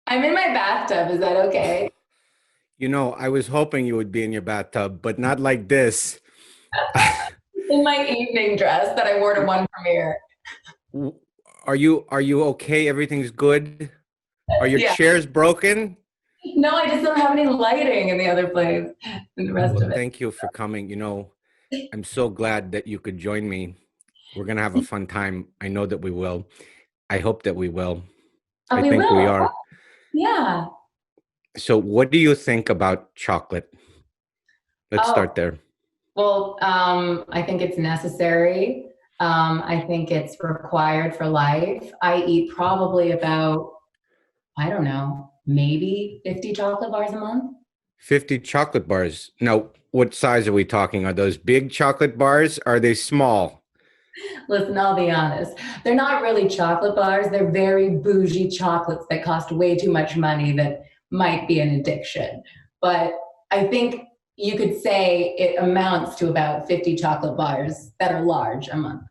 I'm in my bathtub. Is that okay? You know, I was hoping you would be in your bathtub, but not like this. In my evening dress that I wore to one premiere. Are you okay? Everything's good? Are your Yeah. chairs broken? No, I just don't have any lighting in the other place and the rest Well, of it. thank you for coming. I'm so glad that you could join me. We're gonna have a fun time. I know that we will. I hope that we will. Oh, I we think we will. are. Yeah. So, what do you think about chocolate? Let's Oh, start there. well, I think it's necessary. I think it's required for life. I eat probably about, I don't know, maybe 50 chocolate bars a month. 50 chocolate bars. Now, what size are we talking? Are those big chocolate bars? Are they small? Listen, I'll be honest. They're not really chocolate bars. They're very bougie chocolates that cost way too much money that might be an addiction. But I think you could say it amounts to about 50 chocolate bars that are large a month.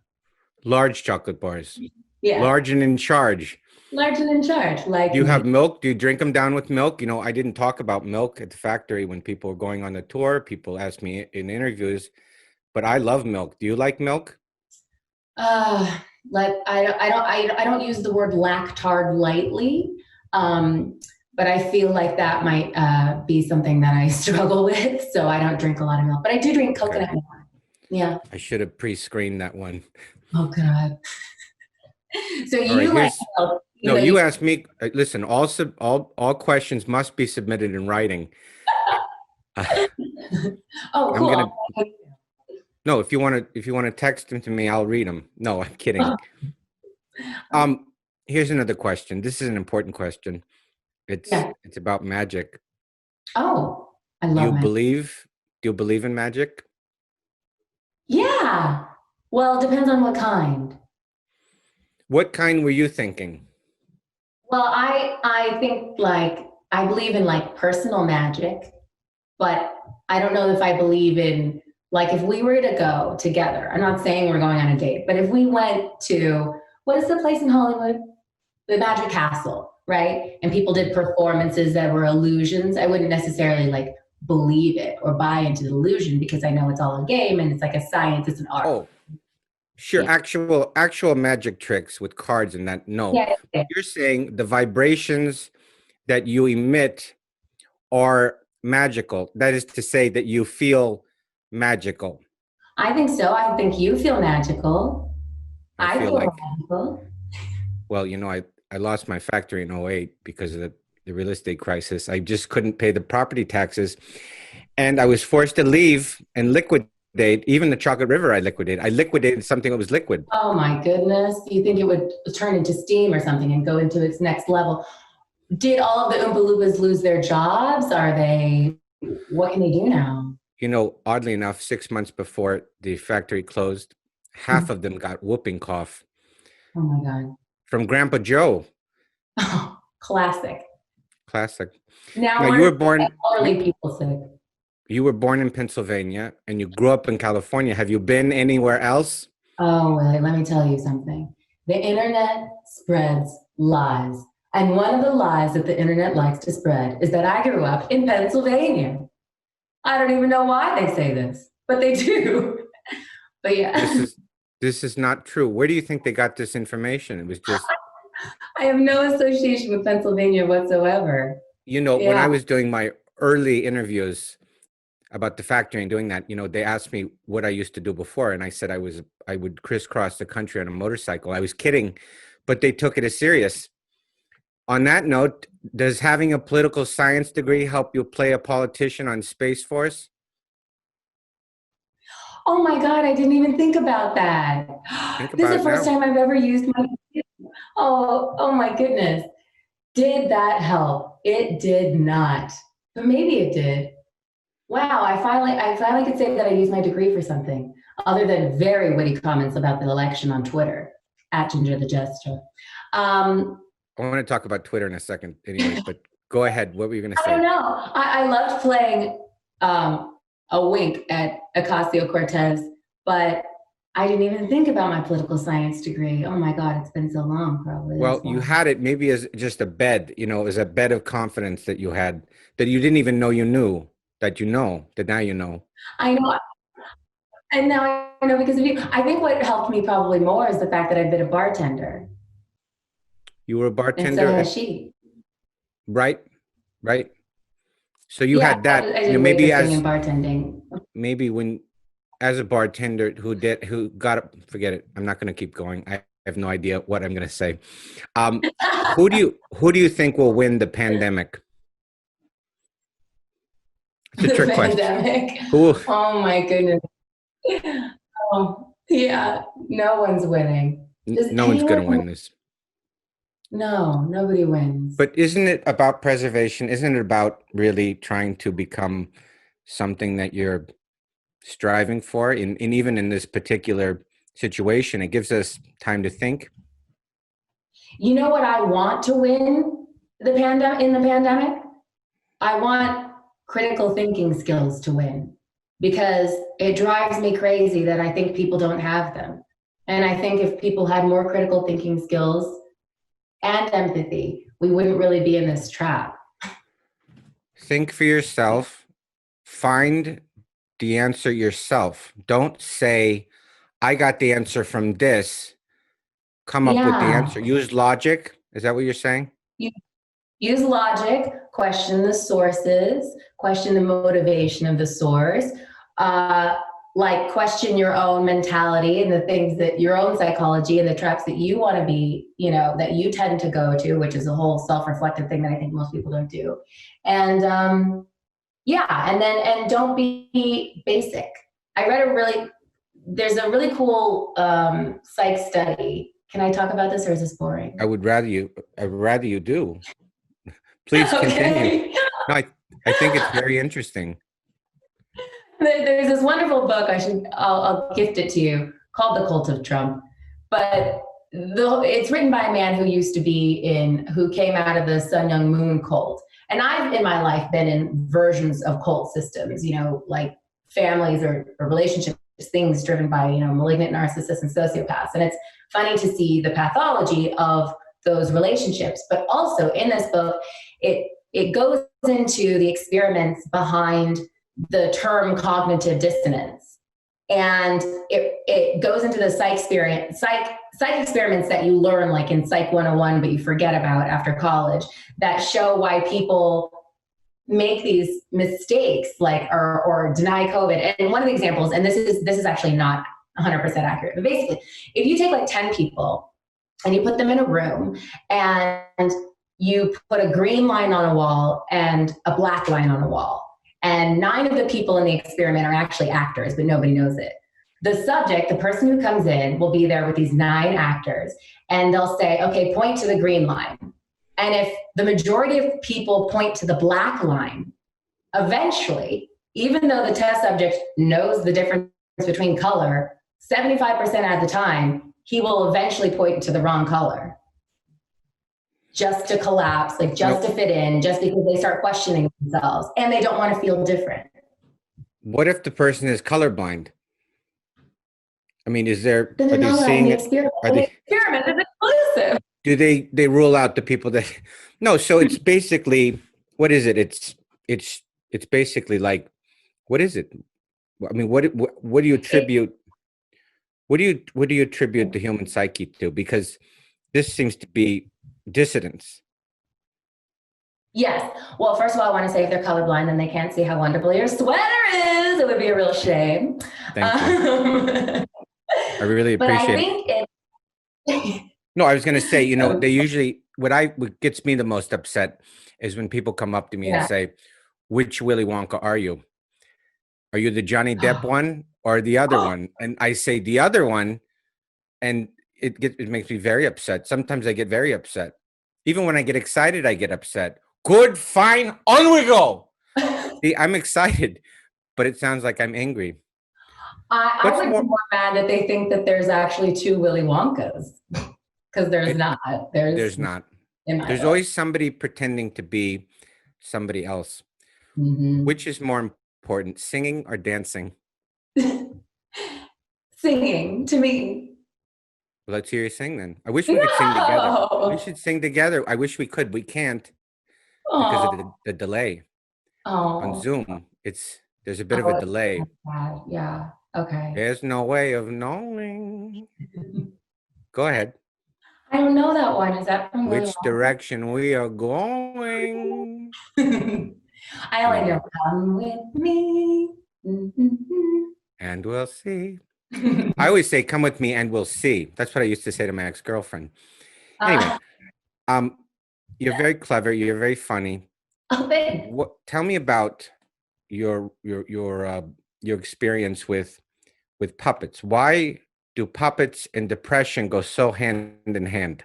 Large chocolate bars. Yeah, Large and in charge. large and in charge, Do like you me. have milk? Do you drink them down with milk? I didn't talk about milk at the factory when people were going on the tour. People asked me in interviews, but I love milk. Do you like milk? Uh, I don't use the word lactard lightly, but I feel like that might be something that I struggle with. So I don't drink a lot of milk, but I do drink Okay. coconut milk. Yeah. I should have pre-screened that one. Oh God. So All right, you like here's milk, even no, though you. you asked me. Listen, all questions must be submitted in writing. Oh, I'm cool. gonna no, if you want to text them to me, I'll read them. No, I'm kidding. Um, Here's another question. This is an important question. It's Yeah. it's about magic. Oh, I Do you love magic. believe do you believe in magic? Yeah. Well, it depends on what kind. What kind were you thinking? Well, I think like I believe in like personal magic, but I don't know if I believe in like if we were to go together. I'm not saying we're going on a date, but if we went to what is the place in Hollywood? The Magic Castle, right? And people did performances that were illusions. I wouldn't necessarily like believe it or buy into the illusion because I know it's all a game and it's like a science, it's an art. Oh, sure, Yeah. actual magic tricks with cards and that. No. Yeah. Yeah. You're saying the vibrations that you emit are magical. That is to say that you feel magical. I think so. I think you feel magical. I I feel feel like, magical. well, I lost my factory in '08 because of the real estate crisis. I just couldn't pay the property taxes. And I was forced to leave and liquidate even the Chocolate River. I liquidated something that was liquid. Oh my goodness. You think it would turn into steam or something and go into its next level? Did all of the Oompa Loompas lose their jobs? Are they, what can they do now? Oddly enough, 6 months before the factory closed, half of them got whooping cough Oh my God. from Grandpa Joe. Oh, classic. Classic. Now, Now aren't elderly people sick? you were born in Pennsylvania and you grew up in California. Have you been anywhere else? Oh, Willie, let me tell you something. The internet spreads lies. And one of the lies that the internet likes to spread is that I grew up in Pennsylvania. I don't even know why they say this, but they do. But This yeah, is this is not true. Where do you think they got this information? It was just, I have no association with Pennsylvania whatsoever. when Yeah. I was doing my early interviews about the factory and doing that, they asked me what I used to do before, and I said I would crisscross the country on a motorcycle. I was kidding, but they took it as serious. On that note, does having a political science degree help you play a politician on Space Force? Oh my God, I didn't even think about that. Think This about is it the first now. time I've ever used my. Oh my goodness. Did that help? It did not. But maybe it did. Wow, I finally could say that I used my degree for something other than very witty comments about the election on Twitter at Ginger the Jester. Um, I want to talk about Twitter in a second, anyways, but go ahead. What were you going to I don't say? know. I loved playing a wink at Ocasio Cortez, but I didn't even think about my political science degree. Oh my God, it's been so long, probably. Well, That's you why. had it maybe as just a bed, you know, as a bed of confidence that you had that you didn't even know you knew that you know that now you know. I know. And now I know because of you. I think what helped me probably more is the fact that I've been a bartender. You were a And so bartender has at she. right, right. So you Yeah, had that, I you know, did weightlifting and bartending. maybe when as a bartender who got up, forget it. I'm not going to keep going. I have no idea what I'm going to say. Um, who do you think will win the pandemic? It's a The trick question. pandemic. Who? Oh my goodness. Oh, yeah. No one's winning. Does No one's going anyone? to win this. No, nobody wins. But isn't it about preservation? Isn't it about really trying to become something that you're striving for? In even in this particular situation, it gives us time to think. You know what I want to win in the pandemic? I want critical thinking skills to win because it drives me crazy that I think people don't have them. And I think if people had more critical thinking skills and empathy, we wouldn't really be in this trap. Think for yourself. Find the answer yourself. Don't say, I got the answer from this. Come up with the Yeah. answer. Use logic. Is that what you're saying? You use logic, question the sources, question the motivation of the source, uh, like question your own mentality and the things that your own psychology and the traps that you want to be, that you tend to go to, which is a whole self-reflective thing that I think most people don't do. And yeah, and don't be basic. I read there's a really cool psych study. Can I talk about this or is this boring? I'd rather you do. Please continue. Okay. No, I think it's very interesting. There's this wonderful book. I'll gift it to you called The Cult of Trump. But it's written by a man who came out of the Sun Young Moon cult. And I've in my life been in versions of cult systems, like families or relationships, things driven by, malignant narcissists and sociopaths. And it's funny to see the pathology of those relationships. But also in this book, it goes into the experiments behind the term cognitive dissonance. And it goes into the psych experiments that you learn like in Psych 101, but you forget about after college, that show why people make these mistakes or deny COVID. And one of the examples, and this is actually not 100% accurate, but basically, if you take like 10 people and you put them in a room and you put a green line on a wall and a black line on a wall, and 9 of the people in the experiment are actually actors, but nobody knows it. The subject, the person who comes in, will be there with these 9 actors, and they'll say, okay, point to the green line. And if the majority of people point to the black line, eventually, even though the test subject knows the difference between color, 75% of the time, he will eventually point to the wrong color. Just to collapse, to fit in, just because they start questioning themselves and they don't want to feel different. What if the person is colorblind? I mean, are Then they seeing it? experiment. Are they? The experiment is exclusive. Do they rule out the people that? No. So it's basically, what is it? It's basically like, what is it? I mean, what do you attribute? What do you attribute the human psyche to? Because this seems to be dissidence. Yes. Well, first of all, I want to say if they're colorblind, then they can't see how wonderful your sweater is. It would be a real shame. Thank you. I really But I appreciate think it. No, I was going to say, they usually, what gets me the most upset is when people come up to me and say, which Willy Wonka are you? Are you the Johnny Depp one or the other one? And I say the other one, and it makes me very upset. Sometimes I get very upset. Even when I get excited, I get upset. Good, fine, on we go. See, I'm excited, but it sounds like I'm angry. I would be more mad that they think that there's actually 2 Willy Wonkas, because there's not. There's not. There's always somebody pretending to be somebody else. Mm-hmm. Which is more important, singing or dancing? singing to me. Well, let's hear you sing then. I wish we could sing together. We No. should sing together. I wish we could. We can't because of Oh, the delay on oh, Zoom. There's a bit of a oh, it's delay. so bad. Yeah. Okay. There's no way of knowing. Go ahead. I don't know that one. Is that from Willy Which direction we are going. Wonka? I only know Anyway, "Come with me." and we'll see. I always say, come with me and we'll see. That's what I used to say to my ex-girlfriend. Anyway, um, you're very clever. You're very funny. Oh, thanks. Tell me about your experience with puppets. Why do puppets and depression go so hand in hand?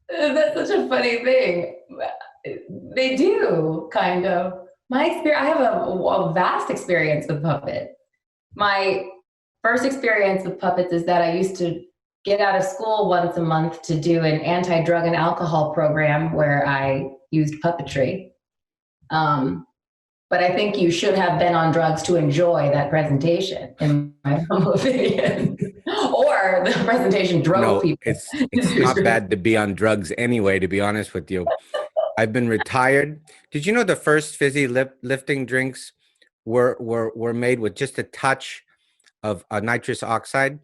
That's such a funny thing. They do, kind of. My experience, I have a vast experience with puppets. My first experience with puppets is that I used to get out of school once a month to do an anti-drug and alcohol program where I used puppetry. But I think you should have been on drugs to enjoy that presentation, in my humble opinion. Or the presentation drove people. It's not bad to be on drugs anyway, to be honest with you. I've been retired. Did you know the first fizzy lifting drinks were made with just a touch of nitrous oxide?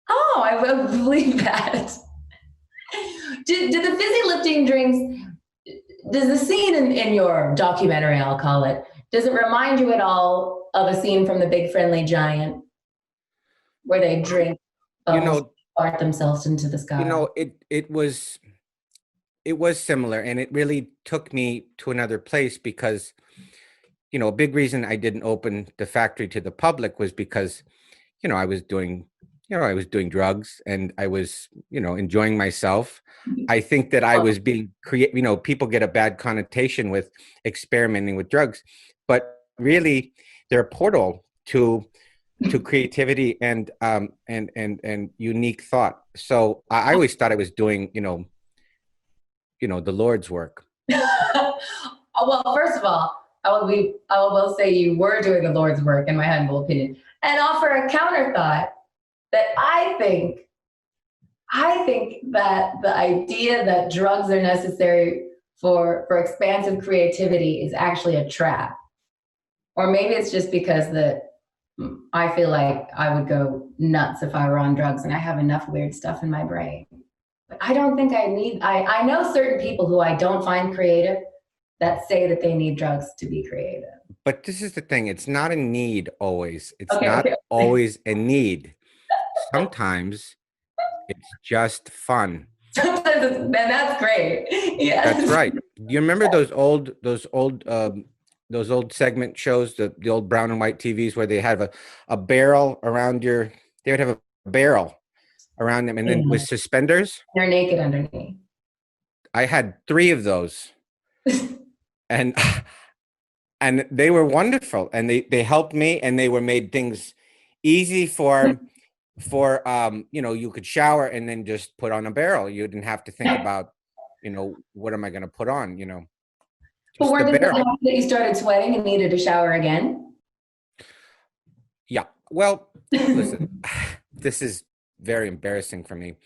Oh, I would believe that. Did the fizzy lifting drinks, does the scene in your documentary, I'll call it, does it remind you at all of a scene from The Big Friendly Giant where they drink bubbles, fart themselves into the sky? It was similar, and it really took me to another place because, a big reason I didn't open the factory to the public was because, I was doing drugs and I was, enjoying myself. I think that I was being people get a bad connotation with experimenting with drugs, but really they're a portal to creativity and unique thought. So I always thought I was doing, the Lord's work. Well, first of all, I will say you were doing the Lord's work, in my humble opinion, and offer a counter thought that I think that the idea that drugs are necessary for expansive creativity is actually a trap. Or maybe it's just because I feel like I would go nuts if I were on drugs, and I have enough weird stuff in my brain. But I don't think I know certain people who I don't find creative that say that they need drugs to be creative. But this is the thing. It's not a need always. It's Okay, not okay. always a need. Sometimes it's just fun. Then that's great. Yes. That's right. You remember those old segment shows, the old brown and white TVs where they have a barrel around they would have a barrel around them and then with suspenders. They're naked underneath. I had 3 of those. And they were wonderful, and they helped me, and they were made things easy for you could shower and then just put on a barrel. You didn't have to think about what am I going to put on, But just weren't the they so barrel. happy that you started sweating and needed to shower again? Yeah, well, listen, this is very embarrassing for me.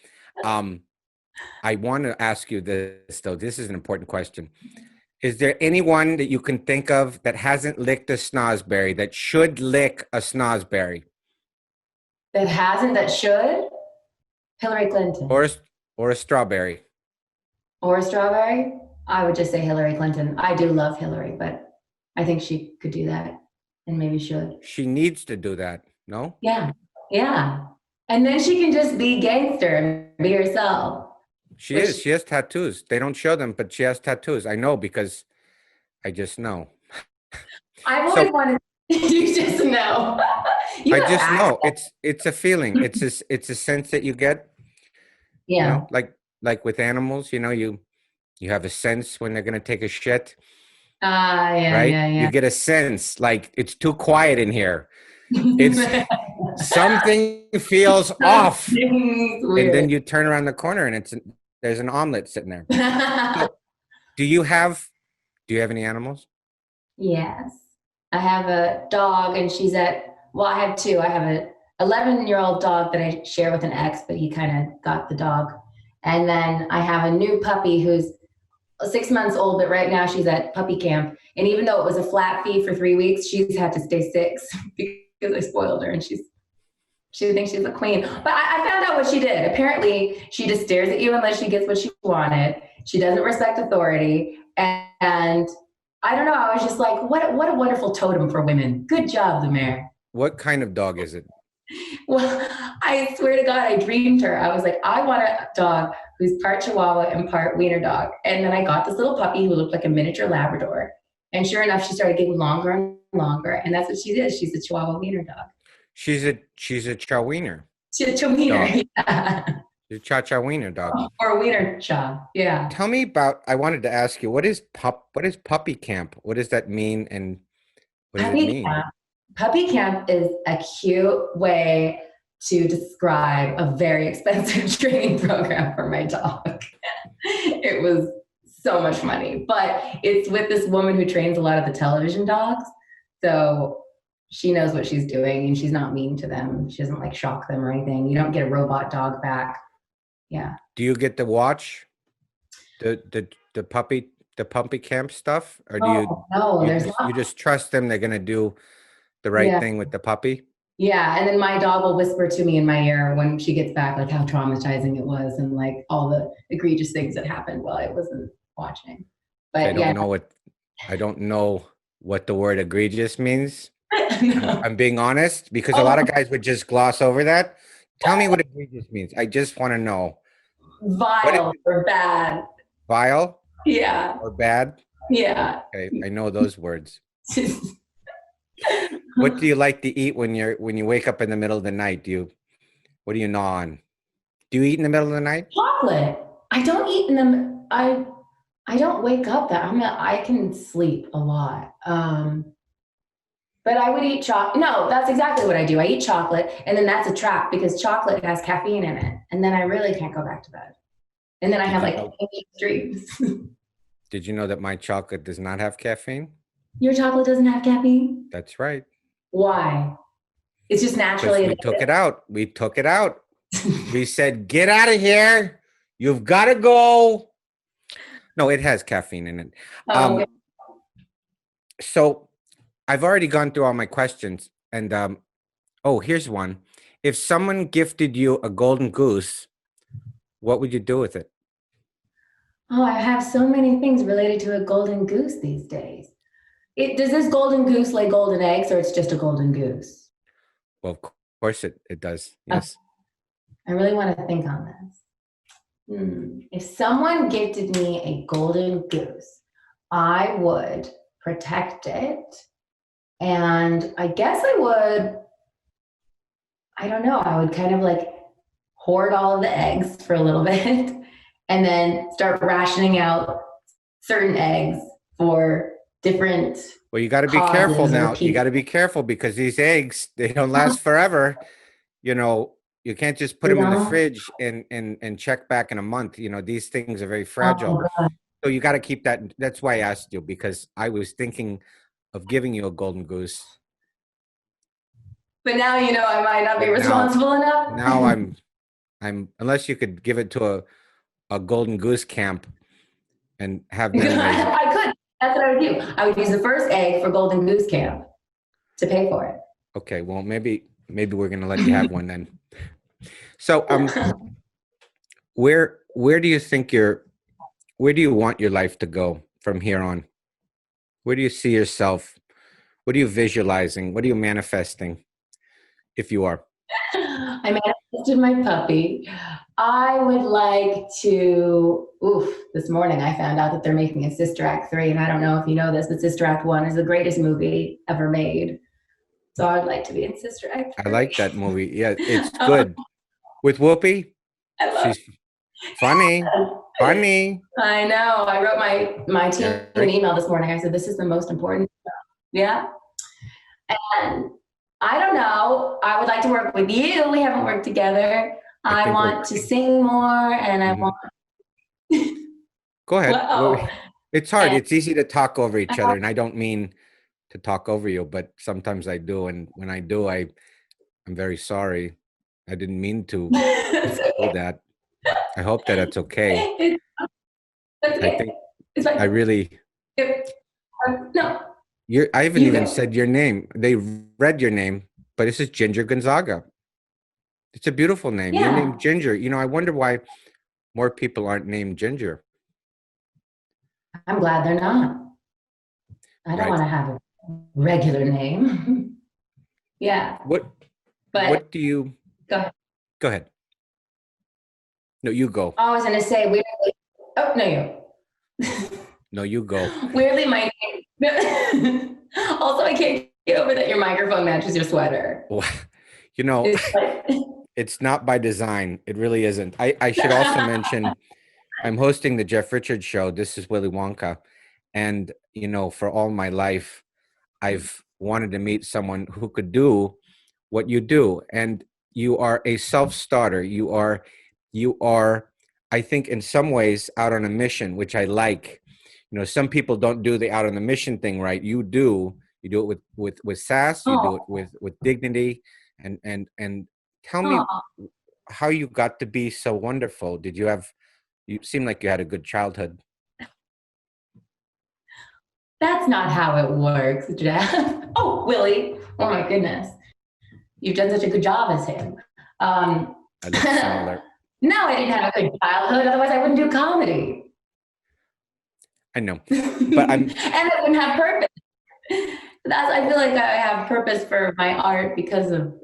I want to ask you this though. This is an important question. Is there anyone that you can think of that hasn't licked a snozberry that should lick a snozberry? That hasn't, that should? Hillary Clinton. Or a strawberry? Or a strawberry? I would just say Hillary Clinton. I do love Hillary, but I think she could do that and maybe should. She needs to do that, no? Yeah, yeah. And then she can just be gangster and be herself. She is. She has tattoos. They don't show them, but she has tattoos. I know because I just know. I've always wanted. You just know. I just know. It's a feeling. It's a sense that you get. Yeah. Like with animals, you have a sense when they're gonna take a shit. Yeah, right? yeah. You get a sense like it's too quiet in here. It's something feels off, and then you turn around the corner and there's an omelet sitting there. So, do you have any animals? Yes. I have a dog, and well, I have two. I have a 11-year-old dog that I share with an ex, but he kind of got the dog. And then I have a new puppy who's 6 months old, but right now she's at puppy camp. And even though it was a flat fee for 3 weeks, she's had to stay 6 because I spoiled her, and she thinks she's a queen. But I found out what she did. Apparently, she just stares at you unless she gets what she wanted. She doesn't respect authority. And I don't know. I was just like, what a wonderful totem for women. Good job, the mayor. What kind of dog is it? Well, I swear to God, I dreamed her. I was like, I want a dog who's part Chihuahua and part wiener dog. And then I got this little puppy who looked like a miniature Labrador. And sure enough, she started getting longer and longer. And that's what she is. She's a Chihuahua wiener dog. She's a chow wiener. She's a wiener, yeah. She's a cha wiener dog. Or a wiener cha, yeah. Tell me about, I wanted to ask you, what is puppy camp? What does that mean, and what does it mean? Puppy camp is a cute way to describe a very expensive training program for my dog. It was so much money, but it's with this woman who trains a lot of the television dogs. So she knows what she's doing, and she's not mean to them. She doesn't like shock them or anything. You don't get a robot dog back. Yeah. Do you get to watch the puppy camp stuff, or do you just trust them? They're gonna do the right thing with the puppy? Yeah, and then my dog will whisper to me in my ear when she gets back, like how traumatizing it was and like all the egregious things that happened while I wasn't watching. But I don't know what the word egregious means. No. I'm being honest, because a lot of guys would just gloss over that. Tell me what egregious means. I just want to know. Vile or bad. Vile? Yeah. Or bad? Yeah. Okay, I know those words. What do you like to eat when you wake up in the middle of the night? What do you gnaw on? Do you eat in the middle of the night? Chocolate. I don't eat in them. I don't wake up I can sleep a lot. But I would eat chocolate. No, that's exactly what I do. I eat chocolate, and then that's a trap because chocolate has caffeine in it. And then I really can't go back to bed. And then I have like dreams. Did you know that my chocolate does not have caffeine? Your chocolate doesn't have caffeine? That's right. Why? It's just naturally. We took it out. We said, get out of here. You've got to go. No, it has caffeine in it. Okay. So I've already gone through all my questions. And here's one. If someone gifted you a golden goose, what would you do with it? Oh, I have so many things related to a golden goose these days. Does this golden goose lay golden eggs, or it's just a golden goose? Well, of course it does. Yes. I really want to think on this. If someone gifted me a golden goose, I would protect it. And I guess I would kind of like hoard all of the eggs for a little bit and then start rationing out certain eggs for different. Well, you got to be careful now. You got to be careful because these eggs, they don't last forever. You can't just put them in the fridge and check back in a month. These things are very fragile. So you got to keep that. That's why I asked you, because I was thinking of giving you a golden goose. But now I might not be responsible enough. Now I'm unless you could give it to a golden goose camp and have them. I could. That's what I would do. I would use the first egg for golden goose camp to pay for it. Okay, well maybe we're gonna let you have one then. So where do you think where do you want your life to go from here on? Where do you see yourself? What are you visualizing? What are you manifesting? If you are. I manifested my puppy. I would like to, this morning I found out that they're making a Sister Act 3, and I don't know if you know this, but Sister Act 1 is the greatest movie ever made. So I'd like to be in Sister Act 3. I like that movie. Yeah, it's good. With Whoopi? She's funny. Funny. I know. I wrote my team an email this morning. I said, this is the most important stuff. Yeah. And I don't know. I would like to work with you. We haven't worked together. I want to sing more, and I want. Go ahead. It's hard. It's easy to talk over each other, and I don't mean to talk over you, but sometimes I do, and when I do, I'm very sorry. I didn't mean to It's do okay. that. I hope that that's okay. It's I okay. think It's I fine. really No, I haven't you even go. said your name. They read your name, but this is Ginger Gonzaga. It's a beautiful name. Your name Yeah, Ginger. I wonder why more people aren't named Ginger. I'm glad they're not. I don't Right. want to have a regular name. Yeah, What but do you go ahead. go ahead. No, you go. I was going to say weirdly. Oh no, you. No, you go. Weirdly, my name. Also, I can't get over that your microphone matches your sweater. Well, you know, It's like, it's not by design. It really isn't. I should also mention I'm hosting the Jeff Richards show. This is Willy Wonka. And, for all my life, I've wanted to meet someone who could do what you do. And you are a self-starter. You are, I think, in some ways out on a mission, which I like. Some people don't do the out on the mission thing right. You do. You do it with sass. You do it oh, with dignity. And tell me oh, how you got to be so wonderful. You seem like you had a good childhood. that's not how it works, Jeff. Oh, Willie. Oh my goodness. You've done such a good job as him. Um, I look similar. no, I didn't have a good childhood. Otherwise, I wouldn't do comedy. I know, but And I wouldn't have purpose. I feel like I have purpose for my art because of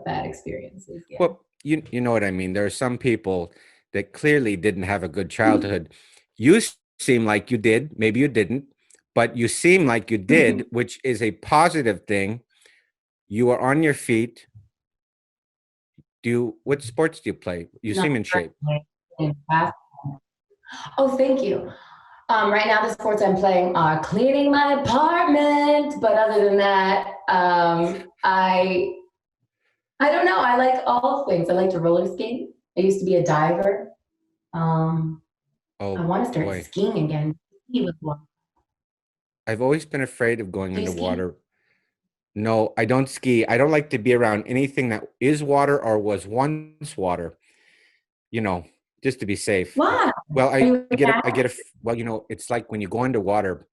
bad experiences. Yeah. well, you know what I mean. There are some people that clearly didn't have a good childhood. You seem like you did. Maybe you didn't, but you seem like you did, which is a positive thing. You are on your feet. What sports do you play? You Not seem in shape. in class. Oh, thank you. Right now, the sports I'm playing are cleaning my apartment, but other than that, I don't know. I like all things. I like to roller skate. I used to be a diver. Um, I Oh want to start boy. skiing again. Ski was one. I've always been afraid of going Do you ski? underwater. No, I don't ski. I don't like to be around anything that is water or was once water, you know, just to be safe. Why? Well, Are you a cat? well, it's like when you go underwater,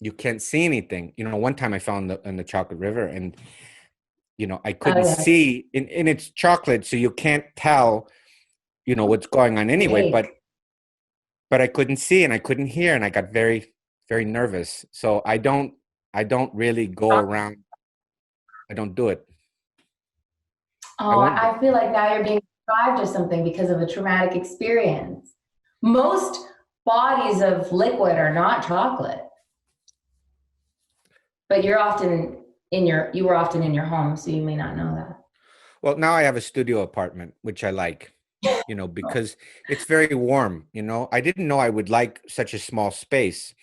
you can't see anything. One time I found in the chocolate river and, I Oh couldn't yeah, see and it's chocolate. So you can't tell, what's going on anyway, fake. but I couldn't see and I couldn't hear and I got very, very nervous. So I don't really go around. I don't do it. I Oh, won't do I feel like now you're being deprived of something because of a traumatic experience. Most bodies of liquid are not chocolate, but you were often in your home, so you may not know that. Well, now I have a studio apartment, which I like, because it's very warm. I didn't know I would like such a small space,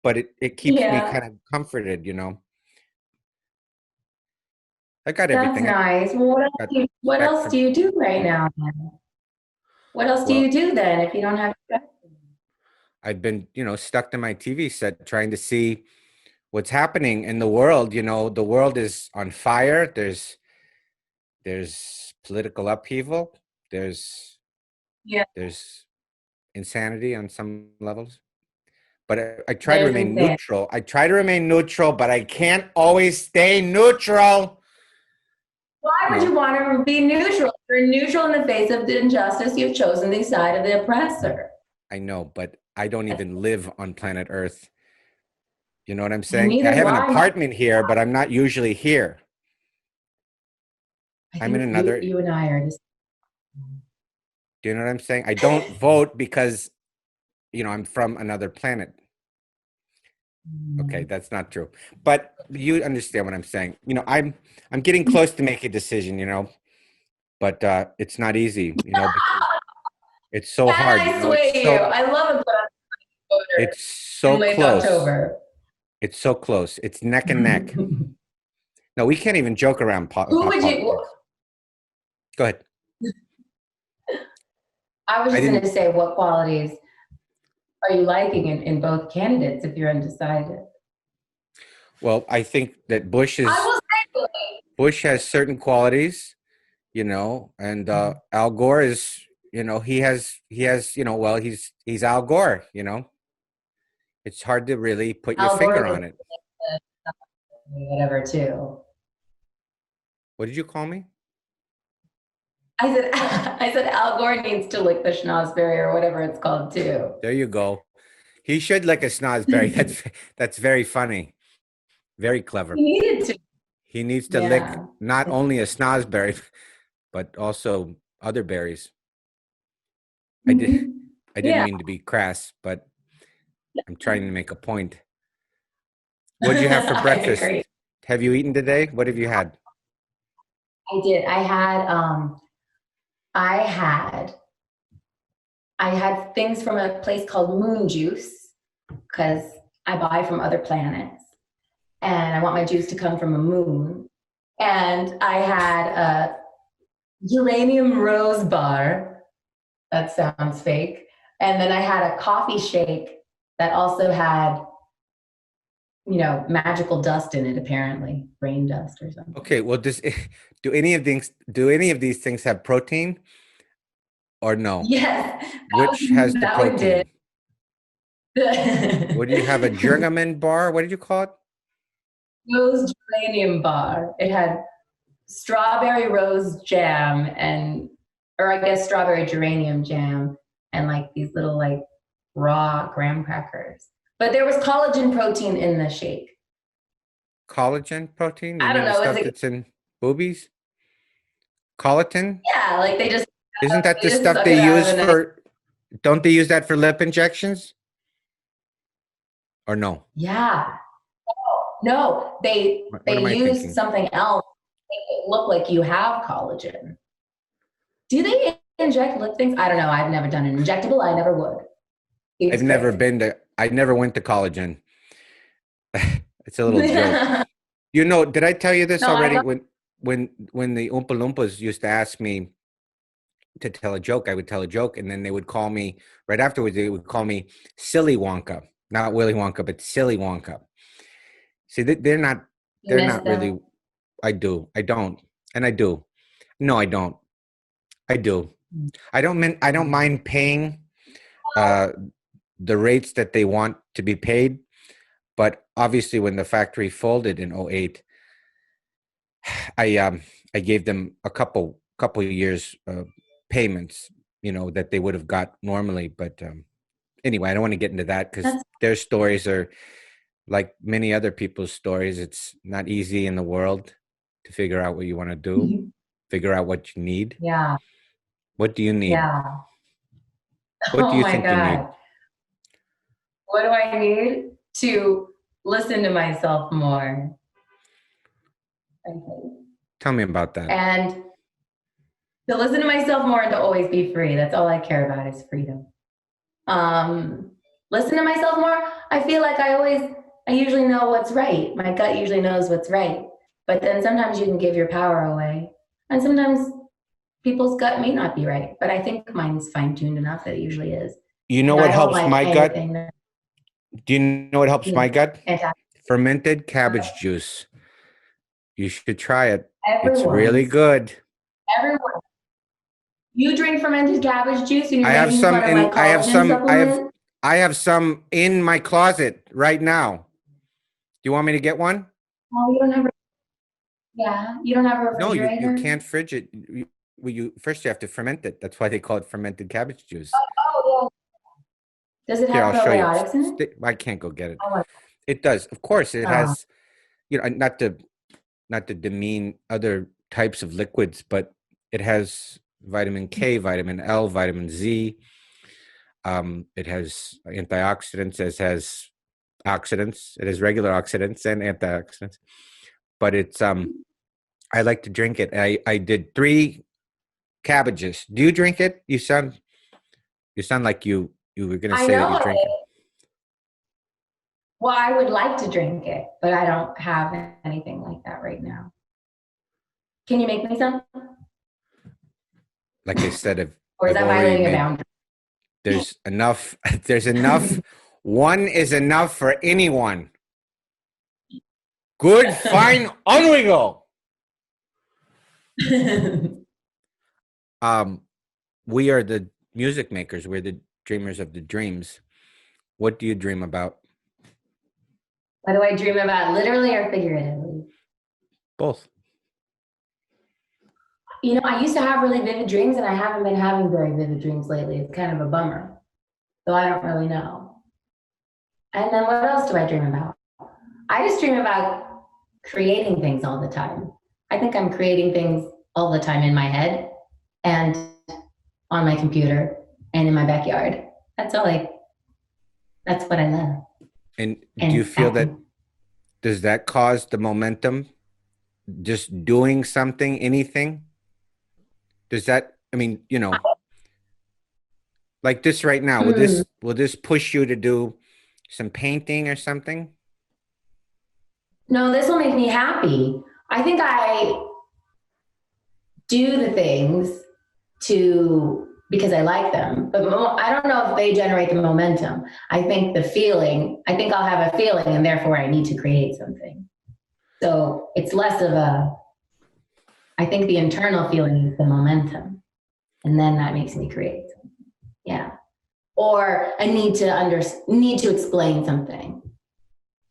but it keeps me Yeah, kind of comforted. I got that's everything. I nice. Well, got what else do spectrum. you do right now then? What else do Well, you do then if you don't have I've been, stuck to my TV set trying to see what's happening in the world. The world is on fire. There's political upheaval. yeah, There's insanity on some levels. But I try to there's remain insane. neutral. I try to remain neutral, but I can't always stay neutral. Why would you No, want to be neutral? You're neutral in the face of the injustice. You've chosen the side of the oppressor. I know, but I don't even live on planet Earth. You know what I'm And saying? I neither have do an I. apartment here, but I'm not usually here. I I'm in think another, you and I are just. do you know what I'm saying? I don't vote because, I'm from another planet. Okay, that's not true. But you understand what I'm saying. I'm getting close to make a decision, but it's not easy, because it's so Can hard, I sway you? I love a good voter it's so in late close. October. It's so close. It's neck and neck. No, we can't even joke around Who about would you? politics. Go ahead. I was I just going didn't. to say, what qualities are you liking in both candidates if you're undecided? Well, I think that Bush I is will say, like, Bush has certain qualities, and Al Gore is, he has, well, he's Al Gore, It's hard to really put your Al Gore finger needs on it. to whatever too. What did you call me? I said, I said Al Gore needs to lick the schnozberry or whatever it's called too. There you go. He should lick a snozberry. That's very funny. Very clever. He needed to. He needs to lick Yeah. not only a snozberry, but also other berries. I didn't Yeah. mean to be crass, but I'm trying to make a point. What did you have for breakfast? Have you eaten today? What have you had? I did. I had things from a place called Moon Juice because I buy from other planets and I want my juice to come from a moon. And I had a uranium rose bar. That sounds fake. And then I had a coffee shake that also had, magical dust in it, apparently, rain dust or something. Okay, well, do any of these things have protein or no? Yes. Which has the that one protein? did. What do you have, a Gergamin bar? What did you call it? Rose geranium bar. It had strawberry rose jam or I guess strawberry geranium jam and like these little like raw graham crackers. But there was collagen protein in the shake. Collagen protein? I don't know. The stuff that's in boobies? Collagen? Yeah, like they just. Isn't that the just stuff suck they it out use and then for? Don't they use that for lip injections? Or no? Yeah. No, they What am I use thinking? something else to make it look like you have collagen. Do they inject lip things? I don't know. I've never done an injectable. I never would. I never went to collagen. It's a little joke. Did I tell you this No, already? When the Oompa Loompas used to ask me to tell a joke, I would tell a joke, and then they would call me right afterwards. They would call me Silly Wonka, not Willy Wonka, but Silly Wonka. See, they're not really. I do. I don't, and I do. No, I don't. I do. I don't mind paying the rates that they want to be paid, but obviously, when the factory folded in 2008, I gave them a couple of years payments, that they would have got normally. But anyway, I don't want to get into that because their stories are like many other people's stories. It's not easy in the world to figure out what you want to do, figure out what you need. Yeah. What do you need? Yeah. What do you think you need? What do I need? To listen to myself more. Tell me about that. And to listen to myself more and to always be free. That's all I care about is freedom. Listen to myself more. I feel like I usually know what's right. My gut usually knows what's right. But then sometimes you can give your power away. And sometimes people's gut may not be right. But I think mine's fine-tuned enough that it usually is. You know what helps my gut? Do you know what helps my gut? Fermented cabbage juice. You should try it. It's really good. Everyone. You drink fermented cabbage juice and you're I have making some fun of my collagen supplement? I have some in my closet right now. Do you want me to get one? Oh, you don't have you don't have a refrigerator? No, you can't fridge it. First you have to ferment it. That's why they call it fermented cabbage juice. Oh, yeah. Does it have probiotics in it? I can't go get it. It does. Of course, it has, not to demean other types of liquids, but it has vitamin K, vitamin L, vitamin Z. It has antioxidants, it has oxidants. It has regular oxidants and antioxidants. But it's I like to drink it. I did 3 cabbages. Do you drink it? You sound like you were going to say that you drink it. Well, I would like to drink it, but I don't have anything like that right now. Can you make me some? Like I said, or is that violating a boundary? There's enough. There's enough. One is enough for anyone. Good, fine, on we go. We are the music makers. We're the dreamers of the dreams. What do you dream about? What do I dream about, literally or figuratively? Both. You know, I used to have really vivid dreams, and I haven't been having very vivid dreams lately. It's kind of a bummer. So I don't really know. And then what else do I dream about? I just dream about creating things all the time. I think I'm creating things all the time in my head and on my computer and in my backyard. That's what I love. And do you feel that, does that cause the momentum? Just doing something, anything? Does that, I mean, you know, like this right now, will this push you to do some painting or something? No, this will make me happy. I think I do the things because I like them, but I don't know if they generate the momentum. I think I'll have a feeling, and therefore I need to create something. So it's less of I think the internal feeling is the momentum, and then that makes me create. Yeah. Or I need to explain something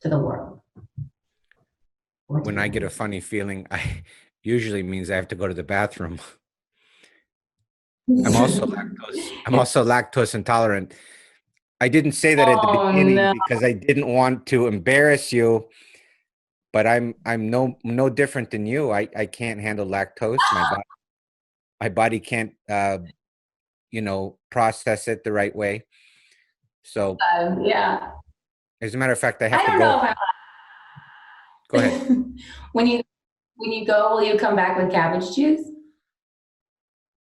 to the world. When I get a funny feeling, I usually means I have to go to the bathroom. I'm also lactose intolerant. I didn't say that at the beginning because I didn't want to embarrass you, but I'm no different than you. I can't handle lactose. My body can't you know, process it the right way. So yeah. as a matter of fact, I have to don't go. know if Go ahead. When you go, will you come back with cabbage juice?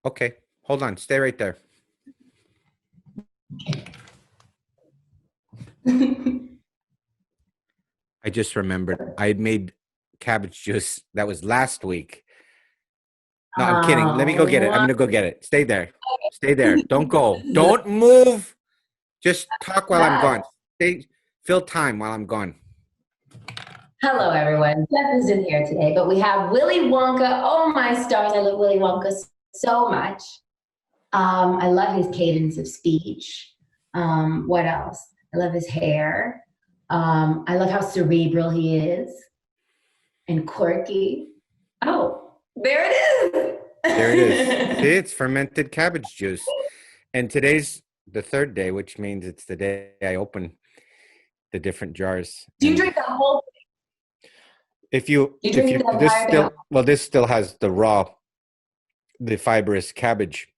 Okay, hold on. Stay right there. I just remembered I had made cabbage juice. That was last week. No, I'm kidding. Let me go get it. I'm going to go get it. Stay there. Stay there. Don't go. Don't move. Just talk while I'm gone. Fill time while I'm gone. Hello, everyone. Jeff isn't here today, but we have Willy Wonka. Oh, my stars. I love Willy Wonka so much. I love his cadence of speech. What else? I love his hair. I love how cerebral he is and quirky. Oh, there it is. There it is. See, it's fermented cabbage juice. And today's the third day, which means it's the day I open the different jars. Do you drink the whole thing? This still has the fibrous cabbage.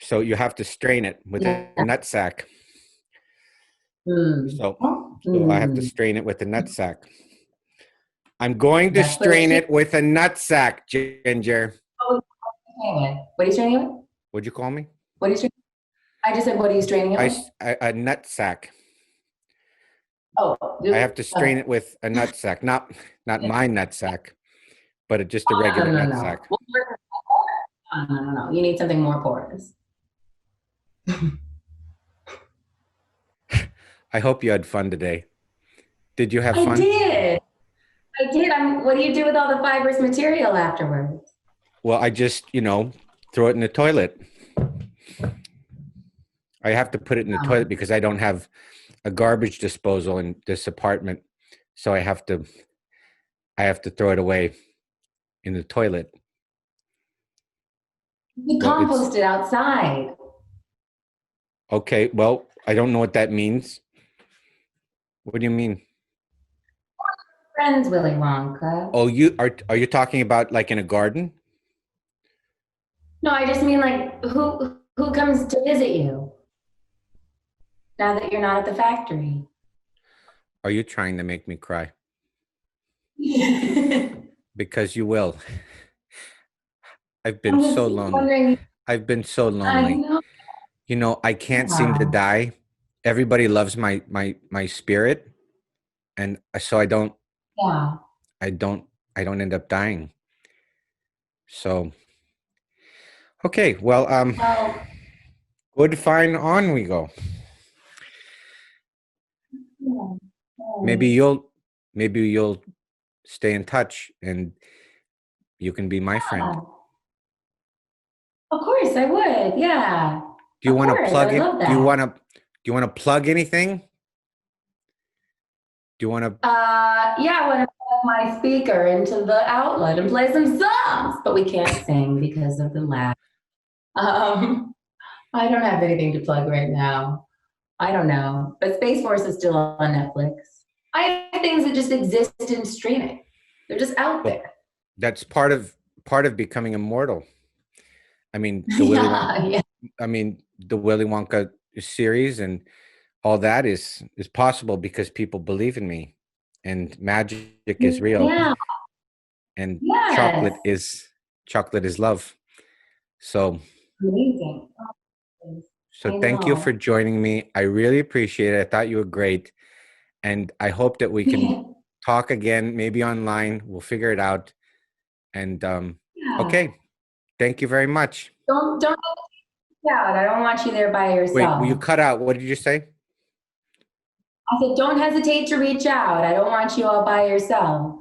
So you have to strain it with a nut sack. So I have to strain it with a nut sack. I'm going to strain it with a nut sack, Ginger. What are you straining it? What'd you call me? What are you straining? I just said, what are you straining it with? A nut sack. Oh, I have to strain it with a nut sack, not my nut sack, but just a regular nut sack. No. You need something more porous. I hope you had fun today. Did you have fun? I did. What do you do with all the fibrous material afterwards? Well, I just, throw it in the toilet. I have to put it in the toilet because I don't have a garbage disposal in this apartment. So I have to throw it away in the toilet. You compost it outside. Okay, well, I don't know what that means. What do you mean? Friends, Willy Wonka. Oh, are you talking about like in a garden? No, I just mean like who comes to visit you now that you're not at the factory? Are you trying to make me cry? Because you will. I've been so lonely. I've been so lonely. I can't seem to die. Everybody loves my spirit, and so I don't end up dying. So okay, well, good, fine, on we go. Maybe you'll stay in touch, and you can be my friend. Of course, I would. Yeah. Do you Of want to course, plug I it? love that. Do you want to plug anything? Do you want to? Yeah, I want to plug my speaker into the outlet and play some songs, but we can't sing because of the lag. I don't have anything to plug right now. I don't know, but Space Force is still on Netflix. I have things that just exist in streaming. They're just out there. That's part of becoming immortal. I mean, the Willy Wonka, I mean, the Willy Wonka series and all that is possible because people believe in me, and magic is real. Yeah. And Yes. chocolate is love. So Amazing. So thank you for joining me. I really appreciate it. I thought you were great. And I hope that we can talk again, maybe online. We'll figure it out. And okay. Thank you very much. Don't reach out. I don't want you there by yourself. Wait, will you cut out? What did you say? I said, don't hesitate to reach out. I don't want you all by yourself.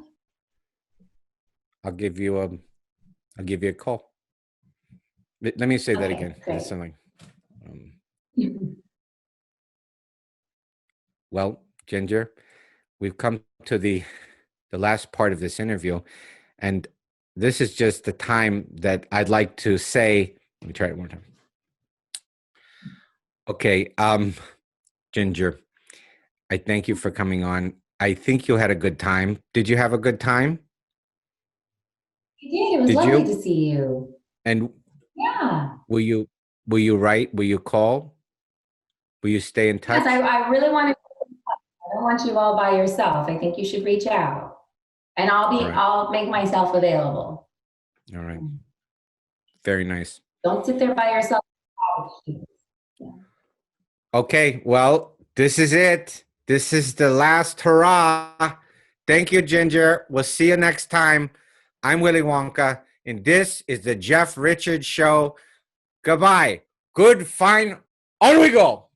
I'll give you a call. Let me say that again. That's something. Well, Ginger, we've come to the last part of this interview, and this is just the time that I'd like to say. Let me try it one more time. Okay, Ginger, I thank you for coming on. I think you had a good time. Did you have a good time? I did. It was lovely to see you. And yeah, will you write? Will you call? Will you stay in touch? Yes, I really want to. I don't want you all by yourself. I think you should reach out, and I'll make myself available. All right. Very nice. Don't sit there by yourself. Yeah. Okay, well, this is it. This is the last hurrah. Thank you, Ginger. We'll see you next time. I'm Willy Wonka, and this is the Jeff Richards Show. Goodbye. Good, fine. On we go.